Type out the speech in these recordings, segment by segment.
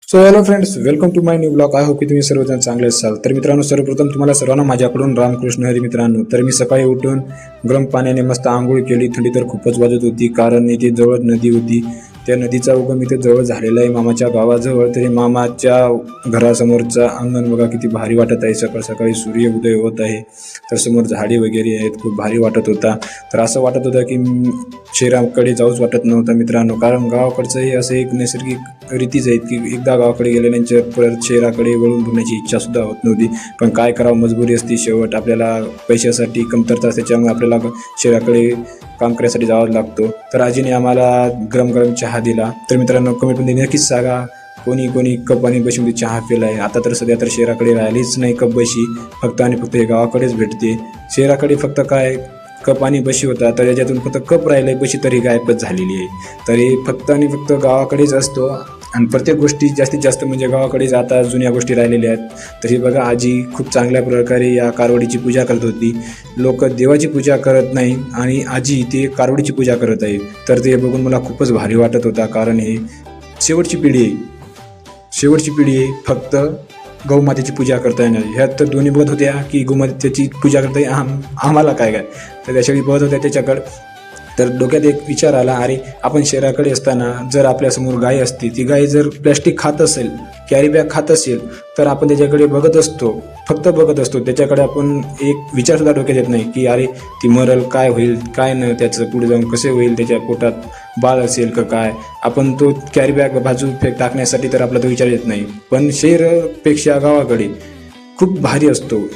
So hello friends, welcome to my new blog. I hope की तुम्ही सर्वजण चांगले असाल. तर मित्रांनो, सर्वप्रथम तुम्हाला सर्वांना माझ्याकडून रामकृष्ण हरी. मित्रांनो, तर मी सकाळी उठून गरम पाण्याने मस्त आंघोळ केली. थंडी तर खूपच वाजत होती, कारण इथे जवळ नदी होती. त्या नदीचा उगम इथे जवळ झालेला आहे मामाच्या गावाजवळ. तरी मामाच्या घरासमोरचा अंगण बघा किती भारी वाटत आहे. सकाळ सकाळी सूर्य उदय होत आहे, तर समोर झाडे वगैरे आहेत. खूप भारी वाटत होता. तर असं वाटत होतं की शहराकडे जाऊच वाटत नव्हतं मित्रांनो, कारण गावाकडचं हे असं एक नैसर्गिक रीतीच आहेत की एकदा गावाकडे गेल्यानंतर परत शहराकडे वळून बघण्याची इच्छा सुद्धा होत नव्हती. पण काय करावं, मजबुरी असते. शेवट आपल्याला पैशासाठी कमतरता असते, त्यामुळे आपल्याला शहराकडे काम करण्यासाठी जावं लागतो. तर आजीने आम्हाला गरम गरम चहा दिला. तर मित्रांनो, कमेंटमध्ये नक्कीच सांगा कोणी कोणी कप आणि बशीमध्ये चहा पिला आहे. आता तर सध्या तर शहराकडे राहिलीच नाही कप बशी, फक्त आणि फक्त हे गावाकडेच भेटते. शहराकडे फक्त काय कप आणि बशी होता, तर याच्यातून फक्त कप राहिलं आहे, बशी तरी गायबच झालेली आहे. तरी फक्त आणि फक्त गावाकडेच असतो आणि प्रत्येक गोष्टी जास्तीत जास्त म्हणजे गावाकडेच आता जुन्या गोष्टी राहिलेल्या आहेत. तरी बघा, आजी खूप चांगल्या प्रकारे या कारवडीची पूजा करत होती. लोक देवाची पूजा करत नाही आणि आजी ते कारवडीची पूजा करत आहे. तर ते बघून मला खूपच भारी वाटत होता, कारण हे शेवटची पिढी आहे. फक्त गौमातेची पूजा करता येणार. ह्यात तर दोन्ही बघत होत्या की गौमातेची पूजा करता आम्हाला काय तर त्याच्यावेळी बघत होत्या त्याच्याकडं. तर डोक्यात एक विचार आला, अरे आपण शहराकडे असताना जर आपल्यासमोर गाय असती, ती गाय जर प्लॅस्टिक खात असेल, कॅरी बॅग खात असेल, तर आपण त्याच्याकडे फक्त बघत असतो. त्याच्याकडे आपण एक विचारसुद्धा डोक्यात येत नाही की अरे ती मरल, काय होईल काय न, त्याचं पुढे जाऊन कसे होईल, त्याच्या पोटात बाळ असेल का काय. आपण तो कॅरी बॅग बाजू टाकण्यासाठी तर आपला तो विचार येत नाही. पण शहरापेक्षा गावाकडे खूप भारी असतो.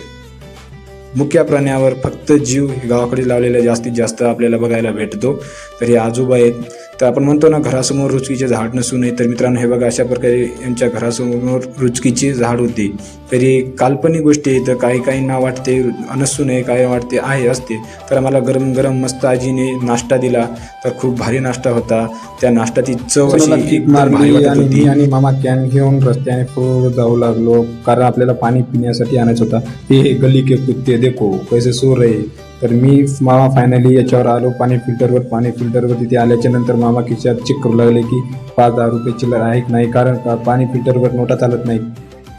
मुख्य प्राण्यावर फक्त जीव गावाकडे लावलेला जास्तीत जास्त आपल्याला बघायला भेटतो. तर हे आजोबा आहेत. तर आपण म्हणतो ना, घरासमोर रुचकीचे झाड नसू नये. तर मित्रांनो, हे बघा, अशा प्रकारे यांच्या घरासमोर रुचकीचे झाड होते. तरी काल्पनिक गोष्टी आहे, तर काहींना वाटते नसू नये, काही वाटते असते. तर आम्हाला गरम गरम मस्त आजीने नाश्ता दिला. तर खूप भारी नाश्ता होता. त्या नाश्त्याची चव अशी भारी वाटत होती. आणि मामा कॅन घेऊन रस्त्याने पुढे जाऊ लागलो, कारण आपल्याला पाणी पिण्यासाठी आणायचं होता. हे गली के कुत्ते देखो कैसे सो रहे. तर मी मामा फायनली याच्यावर आलो, पाणी फिल्टरवर तिथे आल्याच्या नंतर मामा खिशात चेक करू लागले की 5,000 रुपये चिल्लर आहे की नाही, कारण पाणी फिल्टरवर नोटा चालत नाही,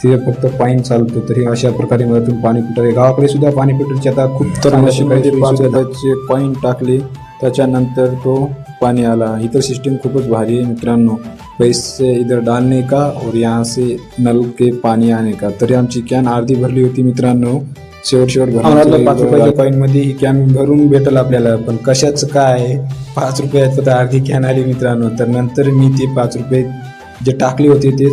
ते फक्त पाईन चालतो. तरी अशा प्रकारे मधातून पाणी फिल्टर, गावाकडे सुद्धा पाणी फिल्टरचे आता खूप तर पॉईंट टाकले, त्याच्यानंतर तो पाणी आला. इतर सिस्टीम खूपच भारी आहे मित्रांनो. पैसे इधर डालने का और यहाँ से नल के पाणी आने का. तरी आमची कॅन अर्धी भरली होती मित्रांनो. शेवट भरला 5 रुपयाच्या कॉईन मध्ये ही कॅन भरून भेटल आपल्याला. पण कशाच काय, 5 रुपयात फक्त अर्धी कॅन आली मित्रांनो. तर नंतर मी ते 5 रुपये जे टाकले होते ते